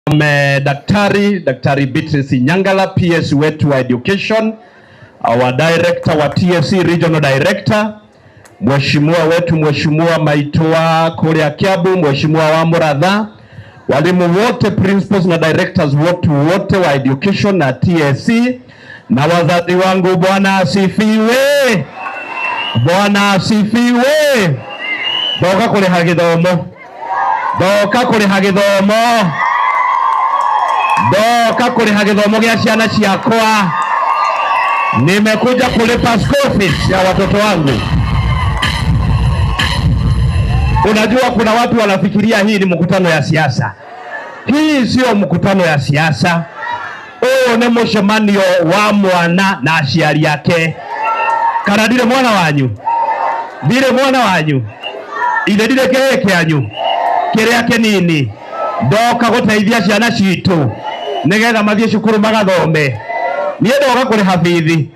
Daktari Beatrice Nyangala, PS wetu wa education, our director wa TSC regional director, mheshimiwa wetu Mheshimiwa Maitoa Korea Kiabu, Mheshimiwa wa Muratha, walimu wote, principals na directors wote wa education na TSC, na wazazi wangu, Bwana asifiwe. Bwana asifiwe. Doka kule hagithomo. Doka kule hagithomo. Doka kule hagithomo gya ciana ciakwa. Nimekuja kulipa school fees ya watoto wangu. Unajua kuna watu wanafikiria hii ni mkutano ya siasa. Hii sio mkutano ya siasa. Ni mshamanio wa mwana na aciari yake. Kana ndire mwana wanyu. Ndire mwana wanyu. Ile ndire keke yanyu. Kiria kinini. Ndoka guteithia ciana citu. Nigetha mathie cukuru magathome. Niĩ ndoka kũrĩha bithi.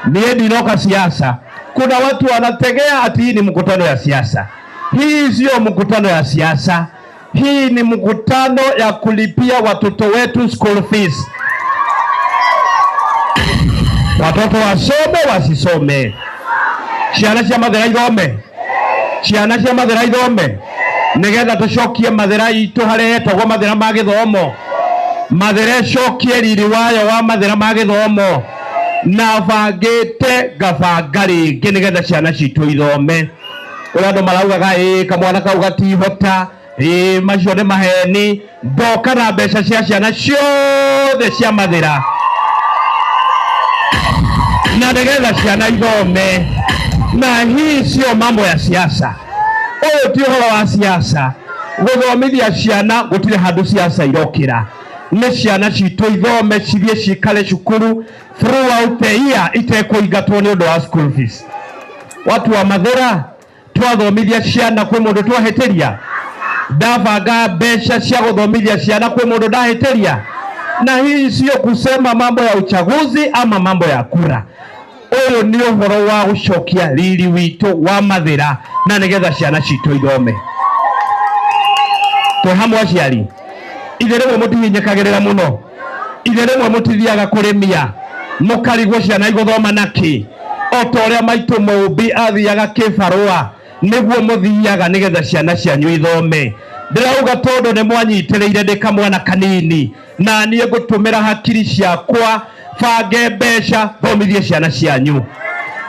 Niĩ ndinoka siasa. Kuna watu wanategea ati hii ni mkutano ya siasa. Hii sio mkutano ya siasa. Hii ni mkutano ya kulipia watoto wetu school fees. Watoto wasome wasisome. Ciana cia mathera ithome. Ciana cia mathera ithome. Nigetha tucokie mathera itu haria etagwo mathera ma githomo. Mathera cokie riri wayo wa mathera ma githomo. Na bangite ngabanga ringi nigetha ciana citu ithome. Ura andu maraugaga kamwana kau gatihota, macio ni maheni. Ndoka na mbeca cia ciana ciothe cia mathera. Na nigetha ciana ithome. Na hii sio mambo ya siasa. Ti uhoro wa siasa. Guthomithia ciana gutire handu siasa irokira. Ni ciana citu ithome cithie cikare cukuru throughout the year itekũingatwo ni undu wa school fees. Watu wa mathera twathomithia ciana kwi mundu twaheteria. Ndabanga mbeca cia guthomithia ciana kwi mundu ndaheteria. Na hii sio kusema mambo ya uchaguzi ama mambo ya kura. Uyu ni uhoro wa gucokia riri witu wa mathera na nigetha ciana citu ithome. Hamwe aciari. Ithe rimwe mutihinyakagirira muno. Ithe rimwe mutithiaga kurimia. Mukarigwo ciana iguthoma naki. Otoria maitu Mũmbi athiaga kibarua niguo muthiaga nigetha ciana cianyu ithome. Ndirauga tondu ni mwanyitiriire ndi kamwana kanini na niĩ ngutumira hakiri ciakwa bange mbeca thomithie ciana cianyu.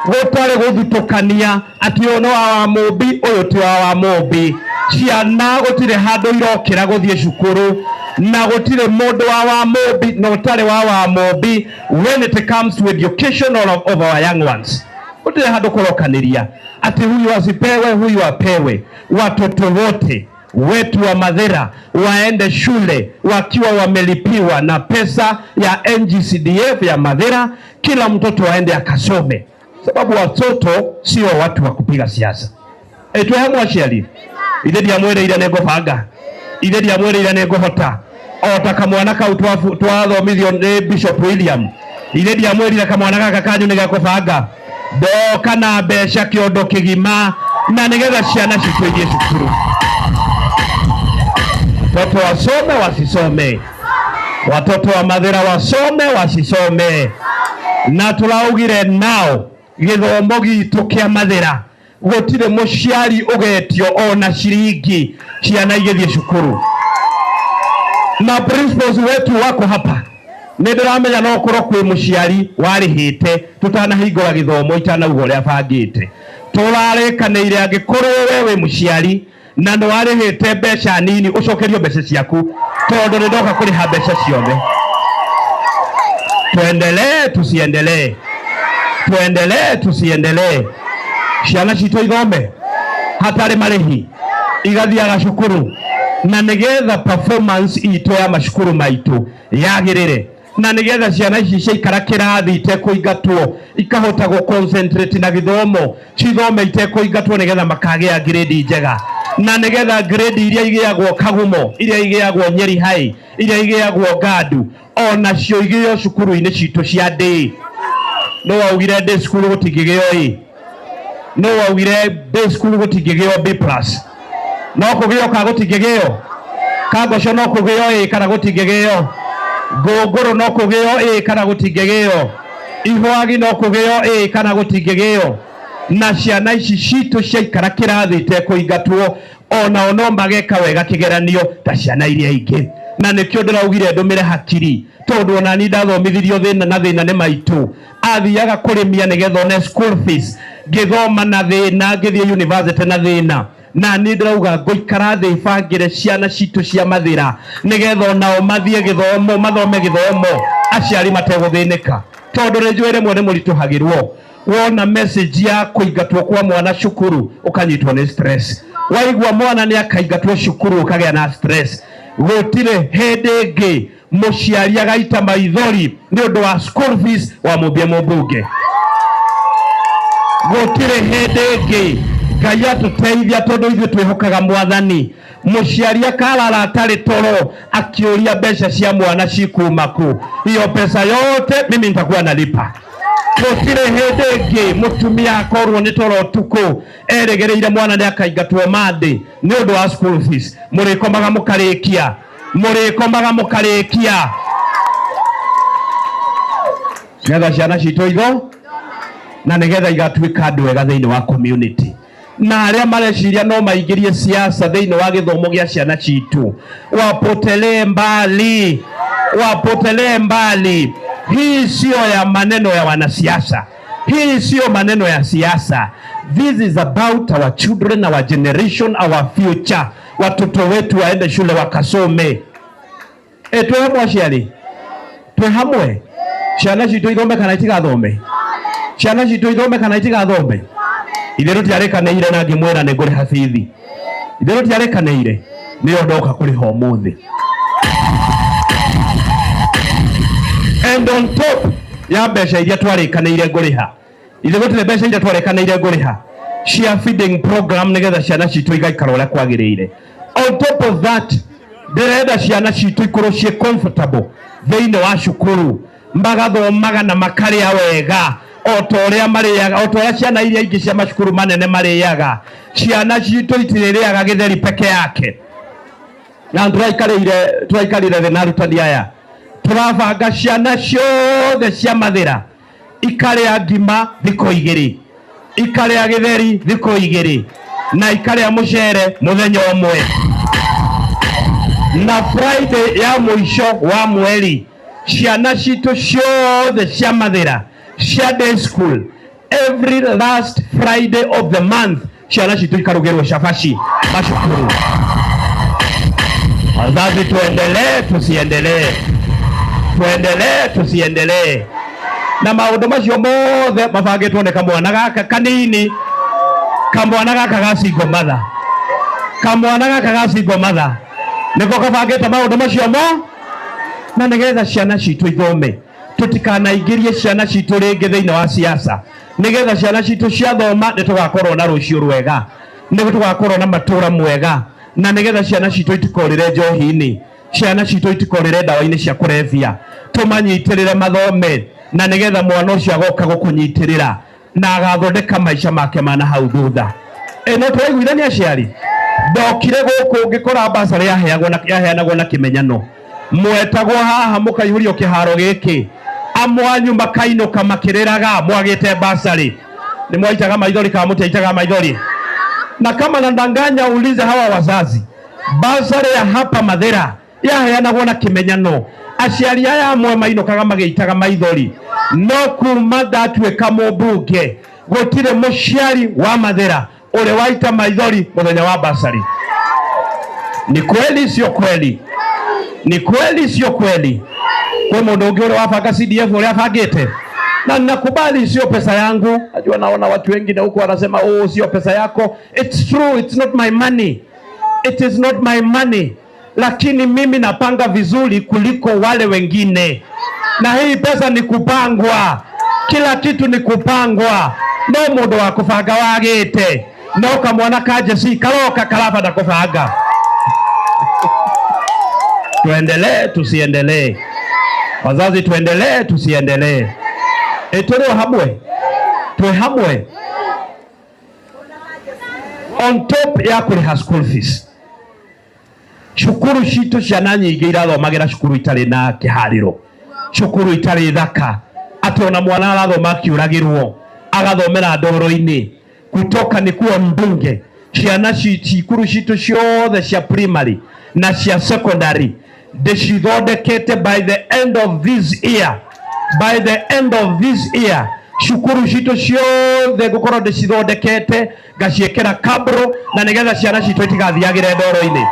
Gutare guthutukania ati ono wa Mũmbi uyu ti wa Mũmbi. Ciana gutire handu irokira guthie cukuru na gutire mundu wa Mũmbi no tare wa Mũmbi when it comes to education of our young ones. Gutire handu kurokaniria ati huyu asipewe huyu apewe. Watoto wote wetu wa mathera waende shule wakiwa wamelipiwa na pesa ya NGCDF ya mathera. Kila mtoto waende akasome, sababu watoto sio watu wa kupiga siasa. Hamwe aciari. Ithe ndiamwĩrĩire nĩ ngũbanga. Ithe ndiamwĩrĩire nĩ ngũhota. Ota kamwana kau twathomithio nĩ Bishop William. Ithe ndiamwĩrĩire kamwana gaka kanyu nĩ gakũbanga. Ndoka na mbeca kĩondo kĩgima na nigetha ciana citu ithie cukuru. Watoto wasome wasisome. Watoto wa mathera wasome wasisome. Na turaugire nao githomo gitu kia mathera gutire muciari ugetio ona ciringi ciana igithie cukuru. Na principals wetu wako hapa. Nindiramenya no kurwo kwi muciari warihite tutanahingura githomo itanauga uria bangite. Turarikanire angikorwo wewe muciari na ndo warihite mbeca nini ucokerio mbeca ciaku tondu nindoka kuriha mbeca ciothe. Tuendelee tusiendelee. Tuendelee tusiendelee. Ciana citu ithome hatari marihi igathiaga cukuru na nigetha performance itu ya macukuru maitu yagirire na nigetha ciana ici ciikara kirathi itekũingatwo ikahota go concentrate na githomo cithome itekũingatwo nigetha makagĩa grade njega na nigetha grade iria igĩagwo Kagumo, iria igĩagwo Nyeri High, iria igĩagwo Gadu ona cio igĩo cukuru-inĩ citu cia day. No waugire day school gutingĩgĩo no waugire day school gutingĩgĩo B+. No kũgĩo ka gutingĩgĩo Kagoco no kugeo kana gutingegeo. Ngũngũrũ no kugeo kana gutingegeo. Ihwagi no kugeo kana gutingegeo. Na ciana ici citũ ciaikara kĩrathi itekũingatwo ona no mageka wega kĩgeranio ta ciana iria ingĩ. Na nĩkĩo ndĩraugire ndũmĩre hakiri tondũ ona ni ndathomithirio thĩna na thĩna nĩ maitũ. Athiaga kũrĩmia nĩgetha one school fees, ngĩthoma na thĩna, ngĩthiĩ university na thĩna. Na ni ndĩrauga ngũikara thĩ bangĩre ciana citũ cia mathĩra nĩgetha onao mathiĩ gĩthomo, mathome gĩthomo aciari mategũthĩnĩka. Tondũ rĩnjũĩ rĩmwe nĩ mũritũhagĩrwo wona message ya kũingatwo kwa mwana cukuru ũkanyitwo nĩ stress. Waigua mwana nĩ akaingatwo cukuru ũkagĩa na stress. Gũtirĩ hĩndĩ ĩngĩ mũciari agaita maithori nĩ ũndũ wa school fees wa mũmbunge. Gũtirĩ hĩndĩ ĩngĩ Ngai atũteithia tondũ ithuĩ twĩhokaga Mwathani. Mũciari akarara atarĩ toro akĩũria mbeca cia mwana cikuma kũ. Hiyo pesa yote mimi nitakuwa nalipa. Gũtirĩ hĩndĩ ĩngĩ mũtumia akorwo nĩ toro ũtukũ erĩgĩrĩire mwana nĩ akaingatwo Monday nĩ ũndũ wa school fees. Mũrĩkomaga mũkarĩkia. Nĩgetha ciana citũ itho na nĩgetha igatuĩka andũ ega thĩinĩ wa community. Na arĩa mareciria no maingĩrie siasa thĩinĩ wa gĩthomo gĩa ciana citũ wapotelee mbali. Hii sio ya maneno ya wanasiasa. Hii sio maneno ya siasa. This is about our children, our generation, our future. Watoto wetu waende shule wakasome. Tuhamwe aciari. Tuhamwe. Ciana citũ ithome kana itigathome. Ciana citũ ithome kana itigathome. Itherũ tiarekanĩire na ngĩmwĩra nĩ ngũrĩha bithi. Itherũ tiarekanĩire nĩyo ndoka kũrĩha ũmũthĩ. And on top ya mbeca iria twarĩkanĩire ngũrĩha. Itherũ tire mbeca iria twarĩkanĩire ngũrĩha. Cia feeding program nĩgetha ciana citũ igaikara ũrĩa kwagĩrĩire. On top of that, ndĩrenda ciana citũ ikorwo ciĩ comfortable thĩinĩ wa cukuru. Magathomaga na makarĩa wega. Otoria marĩaga, otoria ciana iria ingĩ cia macukuru manene marĩaga. Ciana citũ itirĩrĩaga gĩtheri peke yake. Na tũraikarire thĩ na arutani aya. Tũrabanga ciana ciothe cia mathĩra ikarĩa ngima thikũ 2, ikarĩa gĩtheri thikũ 2, na ikarĩa mũcere mũthenya ũmwe. Na Friday ya mũico wa mweri ciana citũ ciothe cia mathĩra cia day school, every last Friday of the month ciana citũ ikarugĩrwo cabaci macukuru. Wazazi tuendelee tusiendelee. Na maũndũ macio mothe mabangĩtwo nĩ kamwana gaka kanini. Kamwana gaka gacingo matha. Nĩko kabangĩte maũndũ macio mo. Na nĩgetha ciana citũ ithome. Tũtikanaingĩrie ciana citũ rĩngĩ thĩinĩ wa siasa. Nĩgetha ciana citũ ciathoma nĩtũgakorwo na rũciũ rwega. Nĩtũgakorwo na matũra mwega. Na nĩgetha ciana citũ itikorĩre njohi-inĩ. Ciana citũ itikorĩre ndawa-inĩ cia kũrebia. Tũmanyitĩrĩre mathome. Na nĩgetha mwana ũcio agoka gũkũnyitĩrĩra na agathondeka maica make mana hau thutha. No tũraiguithania aciari. Ndokire gũkũ ngĩkora basarĩ yaheanagwo na kĩmenyano. Mwetagwo haha mũkaihũrio kĩharo gĩkĩ. Amwanyu makainũka makĩrĩraga mwagĩte basarĩ. Nĩ mwaitaga maithori kana mũtiaitaga maithori? Na kama nadanganya ulize hawa wazazi. Basarĩ ya hapa Mathĩra yaheanagwo na kĩmenyano. Aciari aya amwe mainũkaga magĩitaga maithori. No kuma ndatuĩka mũmbunge gũtirĩ mũciari wa Mathĩra ũrĩa waita maithori mũthenya wa basarĩ. Ni kweli sio kweli? Ni kweli sio kweli? Kwa mũndũ ũngĩ ũrĩa wabanga CDF ũrĩa abangĩte. Na ninakubali sio pesa yangu. Najua naona watu wengine huko wanasema sio pesa yako. It's true, it's not my money. It is not my money. Lakini mimi napanga vizuri kuliko wale wengine. Na hii pesa ni kupangwa. Kila kitu ni kupangwa. No mũndũ wa kũbanga wagĩte. No kamwana kaje si karoka kalaba na kũbanga. Tuendelee tusiendelee. Wazazi tuendelee tusiendelee. Tuwe hamwe. On top ya kũrĩha school fees. cukuru citũ ciana nyingĩ irathomagĩra cukuru itarĩ na kĩharĩro, cukuru itarĩ thaka, atĩ ona mwana arathoma akĩũragĩrwo agathomera ndoro-inĩ. Kutoka nikuwa mbunge, ciana cukuru citũ ciothe cia primary na cia secondary ndĩcithondekete by the end of this year. By the end of this year, cukuru citũ ciothe ngũkorwo ndĩcithondekete ngaciĩkĩra kabro na nĩgetha ciana citũ itigathiagĩre ndoro-inĩ.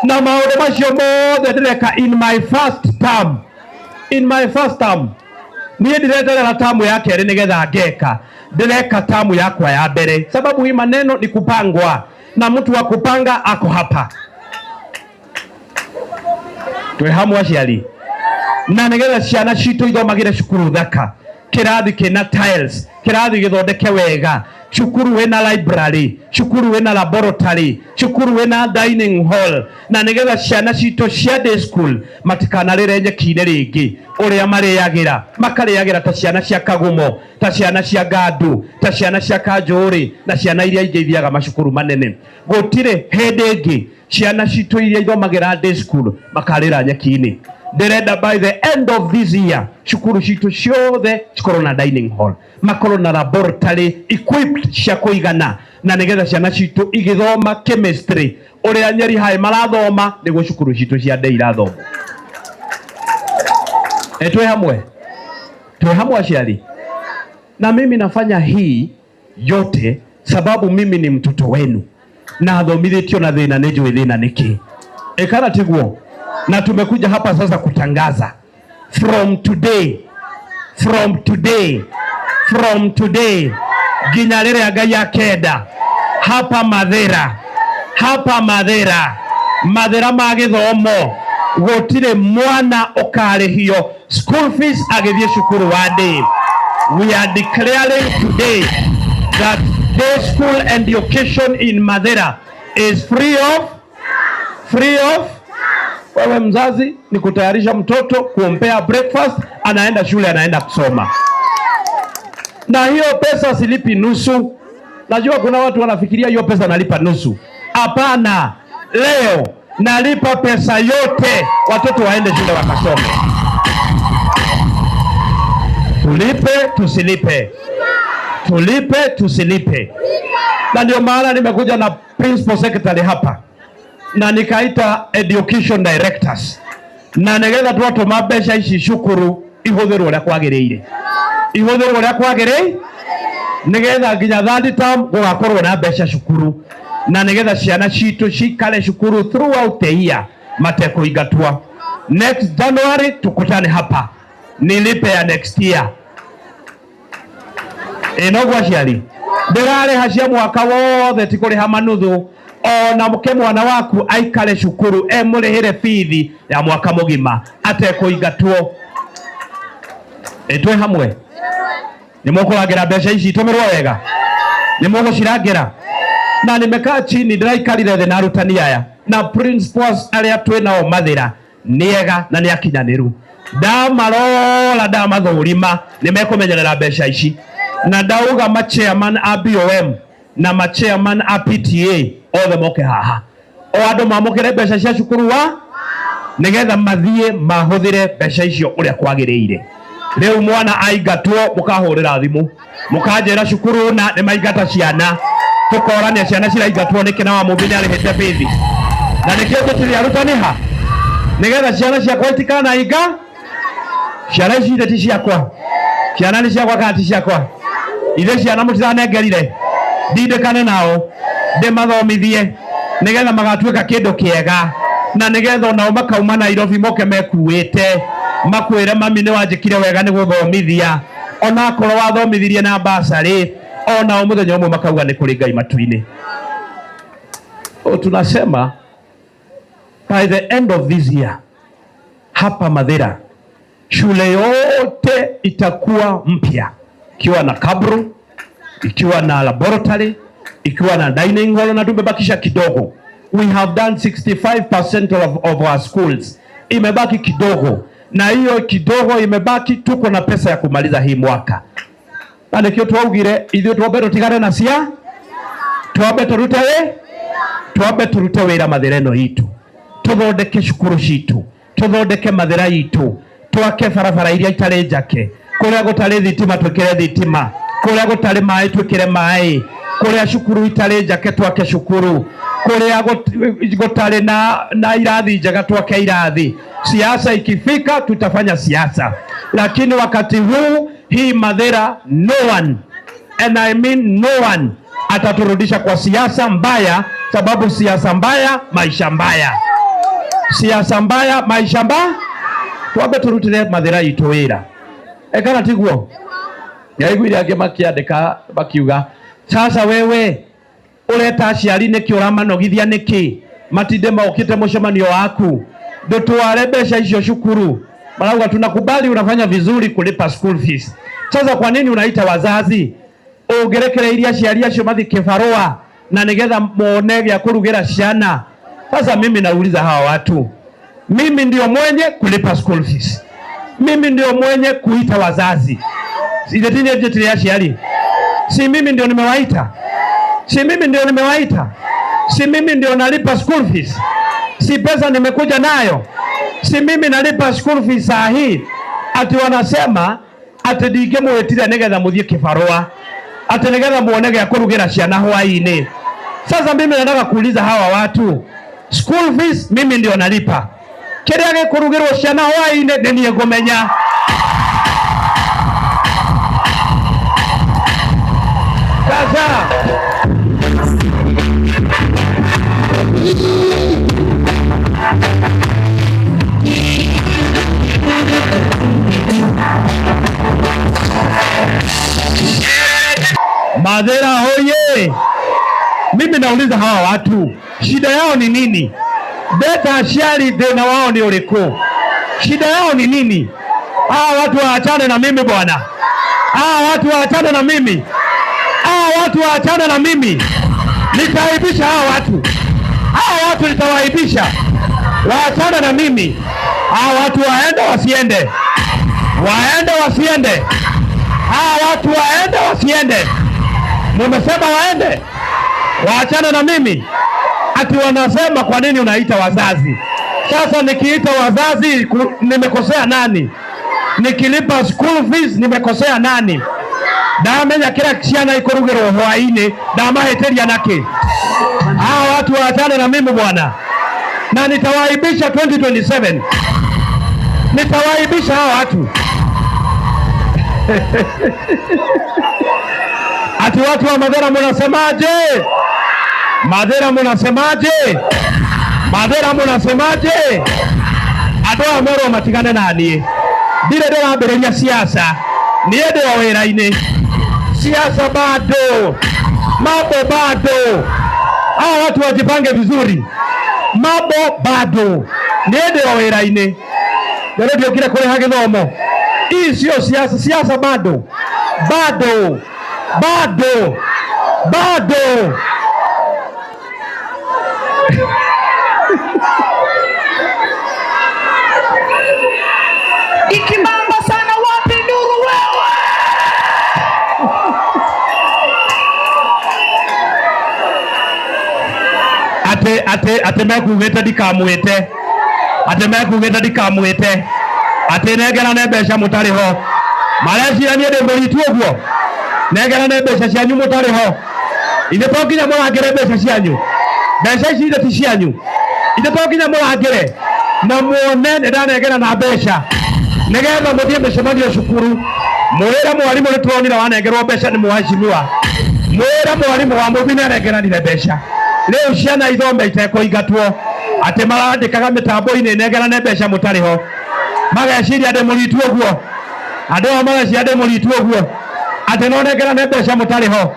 Na maũndũ macio mothe ndĩreka in my first term. In my first term. Niĩ ndireterera tamu ya kerĩ nĩgetha ngeka. Ndĩreka tamu yakwa ya mbere. Sababu hii maneno ni kupangwa. Na mtu wa kupanga ako hapa. Twĩ hamwe aciari. Na nĩgetha ciana citũ ithomagĩre cukuru thaka. Kĩrathi kĩna tiles, kĩrathi gĩthondeke wega, cukuru wĩna library, cukuru wĩna laboratory, cukuru wĩna dining hall, na nĩgetha ciana citũ cia day school matikanarĩre nyeki-inĩ rĩngĩ ũrĩa marĩagĩra, makarĩagĩra ta ciana cia Kagumo, ta ciana cia Gandu, ta ciana cia Kanjũrĩ na ciana iria ingĩ ithiaga macukuru manene. Gũtirĩ hĩndĩ ĩngĩ ciana citũ iria ithomagĩra day school makarĩra nyeki-inĩ. Ndĩrenda by the end of this year cukuru citũ ciothe cikorwo na dining hall, makorwo na laboratory equipped cia kũigana, na nĩgetha ciana citũ igĩthoma chemistry ũrĩa Nyeri High marathoma nĩguo cukuru citũ cia day irathoma. Twĩ hamwe aciari. Na mimi nafanya hii yote sababu mimi ni mtoto wenu na athomithĩtio na thĩna nĩ njũĩ thĩna nĩkĩ. Kana tiguo? Na tumekuja hapa sasa kutangaza from today nginya rĩrĩa Ngai akenda hapa Mathĩra ma gĩthomo gũtirĩ mwana ũkarĩhio school fees agĩthiĩ cukuru wa day. We are declaring today that day school and education in Mathĩra is free of. Wewe mzazi ni kutayarisha mtoto, kumpea breakfast, anaenda shule, anaenda kusoma. Na hiyo pesa silipi nusu. Najua kuna watu wanafikiria hiyo pesa nalipa nusu. Hapana, leo nalipa pesa yote watoto waende shule wakasome. Tulipe tusilipe. Na ndio maana nimekuja na principal secretary hapa na nikaita education directors na nĩgetha twatũma mbeca ici cukuru ihũthĩrwo ũrĩa kwagĩrĩire nĩgetha nginya third term gũgakorwo na mbeca cukuru, na nĩgetha ciana citũ cikare cukuru throughout the year matekũingatwo. Next January tukutane hapa nilipe ya next year. Noguo aciari, ndĩrarĩha cia mwaka wothe tikũrĩha manuthu. Ona mũke mwana waku aikare cukuru mũrĩhĩre bithi ya mwaka mũgima atekũingatwo. Twĩ hamwe? Nĩmũkũrangĩra mbeca ici itũmĩrwo wega? Nĩmũgũcirangĩra? Na nimekaa chini ndĩraikarire thĩ na arutani aya na principals arĩa twĩ nao Mathĩra nĩega na nĩakinyanĩru. Ndamarora ndamathũrima nĩmekũmenyerera mbeca ici, na ndauga ma chairman a BOM na ma chairman a PTA othe moke haha o andũ mamũkĩre mbeca cia cukuru wa nĩgetha mathiĩ mahũthĩre mbeca icio ũrĩa kwagĩrĩire. Rĩu mwana aingatwo mũkahũrĩra thimũ mũkanjĩra cukuru na nĩmaingata ciana, tũkorania ciana ciraingatwo nĩkĩ na wa mũndũ nĩarĩhĩte bithi, na nĩkĩo tũtirĩ arutani ha nĩgetha ciana ciakwa itikanainga. Ciana ici ti ciakwa, ciana nĩ ciakwa kana ti ciakwa? Ithe ciana mũtiranengerire ndindĩkane nao ndĩmathomithie nĩgetha magatuĩka kĩndũ kĩega, na nĩgetha onao makauma Nairobi moke mekuĩte makwĩre mami nĩwanjĩkire wega nĩ gũthomithia, ona akorwo wathomithirie na basarĩ, onao mũthenya ũmwe makauga nĩ kũrĩ Ngai matu-inĩ. Tunasema by the end of this year hapa Mathĩra shule yote itakuwa mpya, ikiwa na kabro, ikiwa na laboratory, ikiwa na dining hall, na tumebakisha kidogo. We have done 65% of our schools. Imebaki kidogo, na hiyo kidogo imebaki tuko na pesa ya kumaliza hii mwaka. Na nikio twaugire ithio twambe tutigane na cia twambe turute twambe turute wira mathereno itu, tuthondeke cukuru citu, tuthondeke mathera itu, twake barabara iria itari njake, kuria gutari thitima twikire thitima, kuria gutari mai twikire mai, kuria cukuru itari njake twake cukuru, kuria gutari na irathi njega twake irathi. Siasa ikifika tutafanya siasa, lakini wakati huu hii Mathira no one, and I mean no one, ataturudisha kwa siasa mbaya, sababu siasa mbaya maisha mbaya, siasa mbaya maisha mbaya. Twambe turutire Mathira itu wira ekana tiguo yaiguire ange makiandika bakiuga sasa wewe ureta aciari niki uramanogithia niki matinde maukite mucemanio waku ndutware mbeca icio cukuru. Marauga tunakubali unafanya vizuri kulipa school fees. Sasa kwa nini unaita wazazi ungerekereiria aciari acio mathi kibarua na nigetha muone gya kurugira ciana? Sasa mimi nauliza hawa watu, mimi ndio mwenye kulipa school fees, mimi ndio mwenye kuita wazazi, ile aciari, si mimi ndio nimewaita? Si mimi ndio nimewaita? Si mimi ndio nalipa school fees? Si pesa nimekuja nayo? Si mimi nalipa school fees saa hii? Ati wanasema ati dige mwetire nigetha muthie kibarua, ati nigetha muone gya kurugira ciana hwaini. Sasa mimi nataka kuuliza hawa watu, school fees mimi ndio nalipa, kiria gikurugirwo ciana hwaini ni niĩ ngumenya. Sasa Mathira hoye! Mimi nauliza hawa watu, shida yao ni nini? Beta aciari thina wao ni uriku? Shida yao ni nini? Hawa watu waachane na mimi bwana. Hawa watu waachane na mimi. Hawa watu waachane na mimi. Nitawaibisha hawa watu. Hawa watu nitawaibisha. Waachane na mimi. Hawa watu waende wasiende. Waende wasiende. Hawa watu waende wasiende. Mumesema waende. Waachane na mimi. Ati wanasema kwa nini unaita wazazi? Sasa nikiita wazazi nimekosea nani? Nikilipa school fees nimekosea nani? Ndamenya kila ciana ikurugirwo hwaini ndamaheteria naki? Hawa watu waachane na mimi bwana, na nitawaibisha 2027. Nitawaibisha hawa watu. Ati watu wa Mathira mnasemaje? Mathira mnasemaje? Mathira mnasemaje? Andũ a Meru matigane na niĩ. Ndire ndĩrambĩrĩria siasa, niĩ ndĩ o wĩra-inĩ. Siasa bado, mambo bado. Hawa watu wajipange vizuri. Mambo bado, niĩ ndĩ o wĩra-inĩ. Ndio ndiokire kũrĩha gĩthomo. Hii sio siasa, siasa bado. Bado. Bado. Bado. Ikibamba sana wapi nuru wewe? Ate mekugite ndikamwite. Ate mekugite ndikamwite. Ate negerane mbeca mutari ho. Mareciria ndi muritu uguo. Negerane mbeca cianyu mutari ho. Ine to nginya murangire mbeca cianyu. Mbeca ici ti cianyu. Ine to nginya murangire na muone ndanegera na mbeca nigetha muthie micemanio cukuru. Mwira mwarimu ni turonira wanengerwo mbeca ni muhacimiwa. Mwira mwarimu wa muthi negeranire mbeca. Riu ciana ithome itekũingatwo. Ati marandikaga mitambo-ini negerane mbeca mutari ho. Mageciria ndi muritu uguo. Andu a mageciria ndi muritu uguo. Ati no negerane mbeca mutari ho.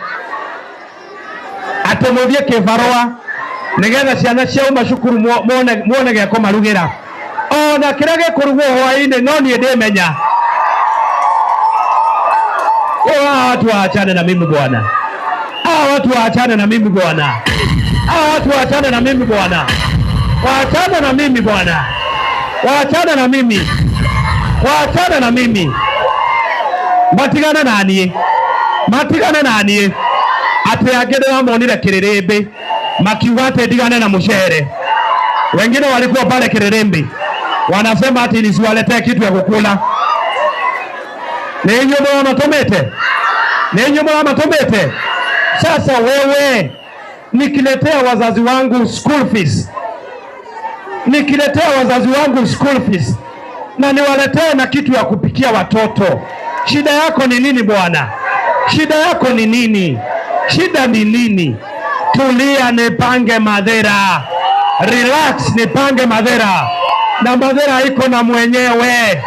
Ati muthie kibarua nigetha ciana ciauma cukuru muone gya kumarugira. Ona kiria gikurugwo hwaini no nie ndimenya. Watu waachane na mimi bwana. Watu waachane na mimi bwana. Watu waachane na mimi bwana. Waachane na mimi bwana. Waachane na mimi. Waachane na mimi. Matigane nanie. Matigane nanie. Ati agende wamonire kiririmbi. makiwate digane na mushere. Wengine walikuwa pale Kirerembe wanasema ati nisiwaletee kitu ya kukula. Ninyi matomete. Sasa wewe nikiletea wazazi wangu school fees, na niwaletee na kitu ya kupikia watoto, shida yako ni nini bwana? Shida yako ni nini? Shida ni nini? Tulia, nipange madhera. Relax, nipange madhera. Na madhera iko na mwenyewe.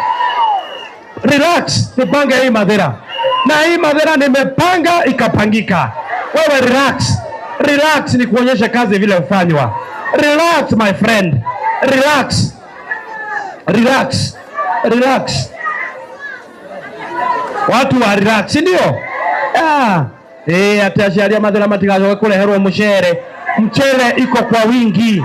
Relax, nipange hii madhera. Na hii madhera nimepanga ikapangika. Wewe relax ni kuonyesha kazi vile ufanywa. Relax my friend. Relax. Watu wa relax, ndio? Atasharia madhara matigazo kule hero mchere. Mchele iko kwa wingi.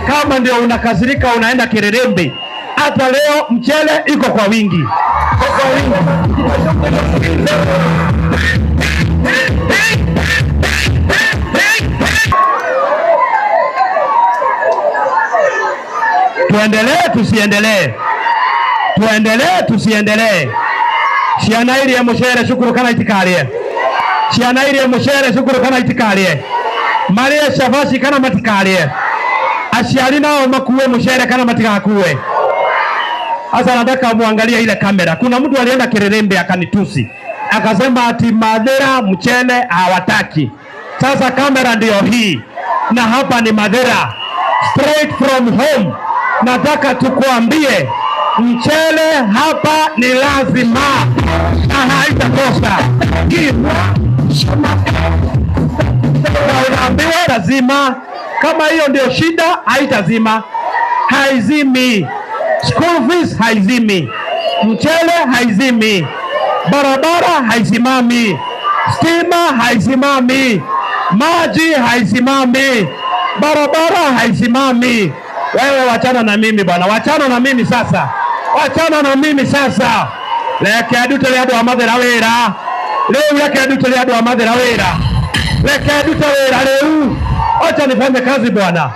Kama ndio unakasirika unaenda Kirerembe, hata leo mchele iko kwa wingi. Tuendelee. Ciana iria mushere cukuru kana itikarie. Maria shabashi kana matikarie. Aciari nao makuwe mushere kana matikakuwe. Sasa nataka muangalie ile kamera. Kuna mtu alienda Kirerembe akanitusi. Akasema ati madhera mchele hawataki. Sasa kamera ndio hii. Na hapa ni madhera. Straight from home. Nataka tukuambie mchele hapa ni lazima na haitakosa. Unaambiwa lazima. Kama hiyo ndio shida, haitazima. Haizimi. School fees haizimi. Mchele haizimi. Barabara haisimami. Stima haisimami. Maji haisimami. Barabara haisimami. Wewe wachana na mimi bwana. Wachana na mimi sasa. Leke adutele adu amadhera wera. Leo yake adutele adu amadhera wera. Leke adutele wera leo. Wacha nifanye kazi bwana.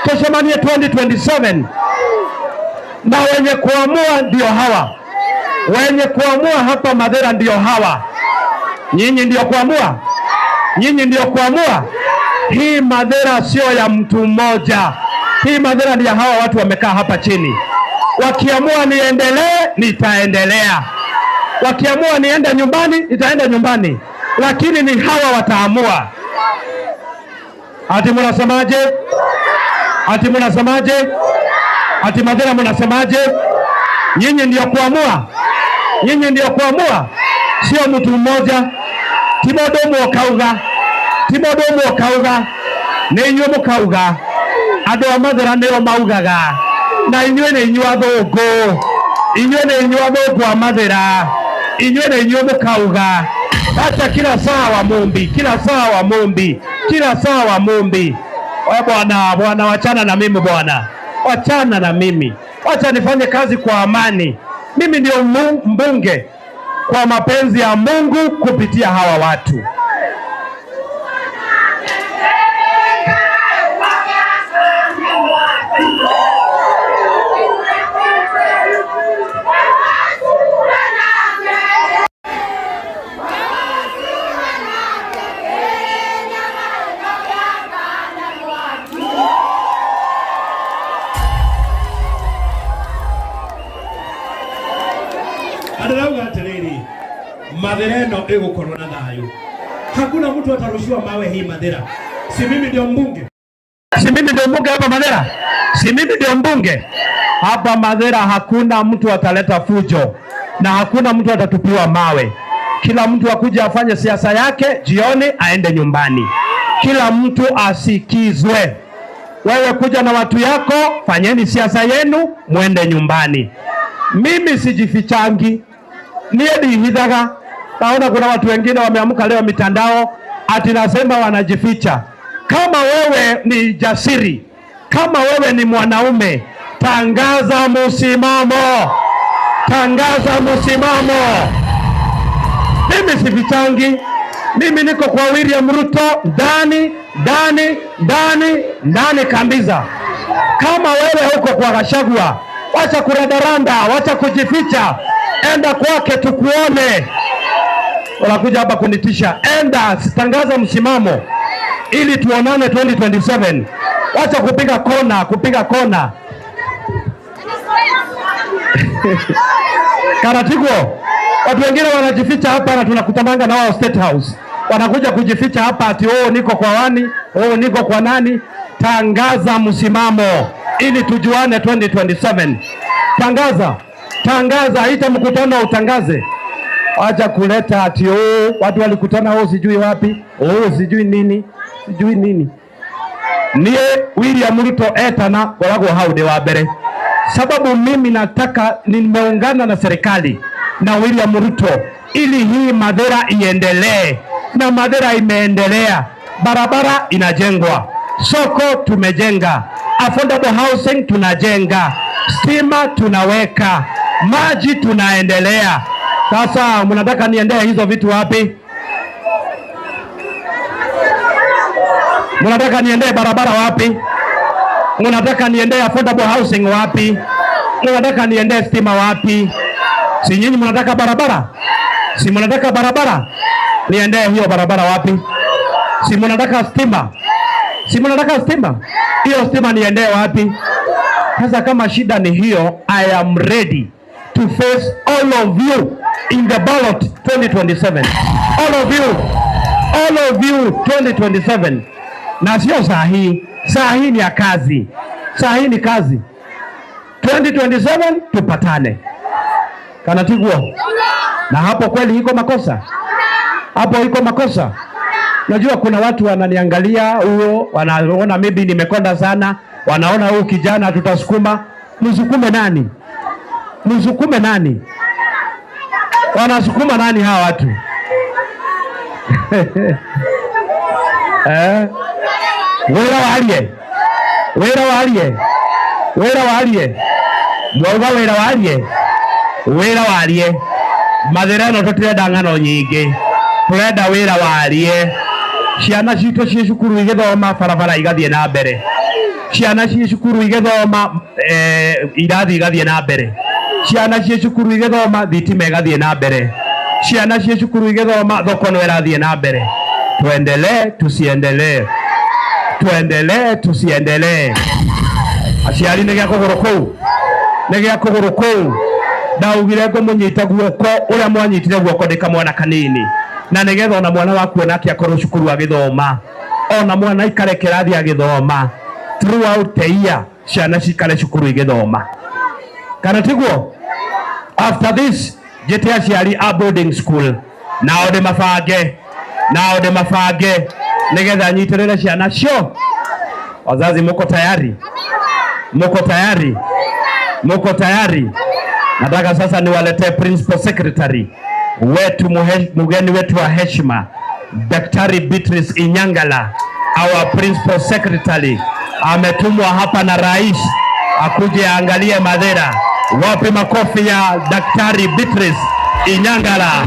Tushimanie 2027. Na wenye kuamua ndio hawa. Wenye kuamua hapa madhera ndio hawa. Nyinyi ndio kuamua. Hii madhera sio ya mtu mmoja. Hii madhera ni ya hawa watu wamekaa hapa chini. Wakiamua niendelee, nitaendelea. Wakiamua niende nyumbani, nitaenda nyumbani. Lakini ni hawa wataamua. Ati mnasemaje? Ati madhera mnasemaje? Nyinyi ndio kuamua. Sio mtu mmoja. Timodomo okauga. Nĩinyuĩ mũkauga. Andũ a mathera nĩo maugaga. Na inyuĩ nĩ inyuĩ athũngũ. A mathera. Inyuĩ nĩ inyuĩ mũkauga. Acha kila saa wa mumbi. Wewe bwana wachana na mimi bwana. Wachana na mimi. Wacha nifanye kazi kwa amani. Mimi ndio mbunge kwa mapenzi ya Mungu kupitia hawa watu. Adauga atiriri madhera ino igukorwo na thayu. Hakuna mtu atarushiwa mawe hii madhera. Si mimi ndio mbunge hapa madhera. Hapa madhera hakuna mtu ataleta fujo na hakuna mtu atatupiwa mawe. Kila mtu akuja afanye siasa yake, jioni aende nyumbani. Kila mtu asikizwe. Wewe kuja na watu yako, fanyeni siasa yenu, muende nyumbani. Mimi sijifichangi. Nihithaga. Naona kuna watu wengine wameamka leo mitandao ati nasema wanajificha. Kama wewe ni jasiri, kama wewe ni mwanaume, tangaza msimamo. Tangaza msimamo. Mimi sifichangi. Mimi niko kwa William Ruto ndani kabisa. Kama wewe huko kwa Gachagua, wacha kurandaranda, wacha kujificha. Enda kwake tukuone. Unakuja hapa kunitisha. Enda, tangaza msimamo ili tuonane 2027. Wacha kupiga kona. Karatiko, watu wengine wanajificha hapa na tunakutananga na wao State House. Wanakuja kujificha hapa ati niko kwa wani, niko kwa nani. Tangaza msimamo ili tujuane 2027. Tangaza, ita mkutano utangaze. Acha kuleta ati watu walikutana sijui wapi, sijui nini. Niye William Ruto etana walago haude wa mbere. Sababu mimi nataka, nimeungana na serikali na William Ruto ili hii Mathira iendelee, na Mathira imeendelea. Barabara inajengwa, soko tumejenga, affordable housing tunajenga, stima tunaweka, maji tunaendelea. Sasa mnataka niendee hizo vitu wapi? Mnataka niendee barabara wapi? Mnataka niendee affordable housing wapi? Mnataka niendee stima wapi? Si nyinyi mnataka barabara? Si mnataka barabara? Niendee hiyo barabara wapi? Si mnataka stima? Si mnataka stima? Hiyo stima niendee wapi? Sasa kama shida ni hiyo, I am ready to face all of you in the ballot 2027. All of you 2027. Na sio saa hii ni ya kazi. Saa hii ni kazi. 2027 tupatane. Kanatiguo. Na hapo kweli iko makosa. Hapo iko makosa. Najua kuna watu wananiangalia huo, wanaona maybe nimekonda sana, wanaona huyu kijana tutasukuma. Msukume nani? Msukume nani? Wanasukuma nani hawa watu? Wera walie. Mwauga wera walie. Mathira no tutirenda ng'ano nyingi. Turenda wera walie. Ciana citũ ci cukuru igĩthoma, barabara igathiĩ na mbere. Ciana ci cukuru igĩthoma, irathi igathiĩ na mbere. Ciana ci cukuru igĩthoma, thitima igathiĩ na mbere. Ciana ci cukuru igĩthoma, thoko no irathiĩ na mbere. Tuendelee. Aciari nĩ gĩa kũgũrũ kũu. Ndaugire ngũmũnyita guoko ũrĩa mwanyitire guoko ndikamwana kanini. Na nigetha ona mwana waku onake akorwo cukuru agĩthoma. Ona mwana ikare kĩrathi agĩthoma. Throughout the year, ciana cikare cukuru igĩthoma. Kana tiguo? After this, njĩte aciari a boarding school. Nao ndĩmabange. Nigetha nyitĩrĩre ciana cio. Wazazi muko tayari? Nataka sasa niwaletee principal secretary wetu, mgeni wetu wa heshima, Daktari Beatrice Inyangala. Our principal secretary ametumwa hapa na rais akuje aangalie Mathira. Wapi makofi ya Daktari Beatrice Inyangala?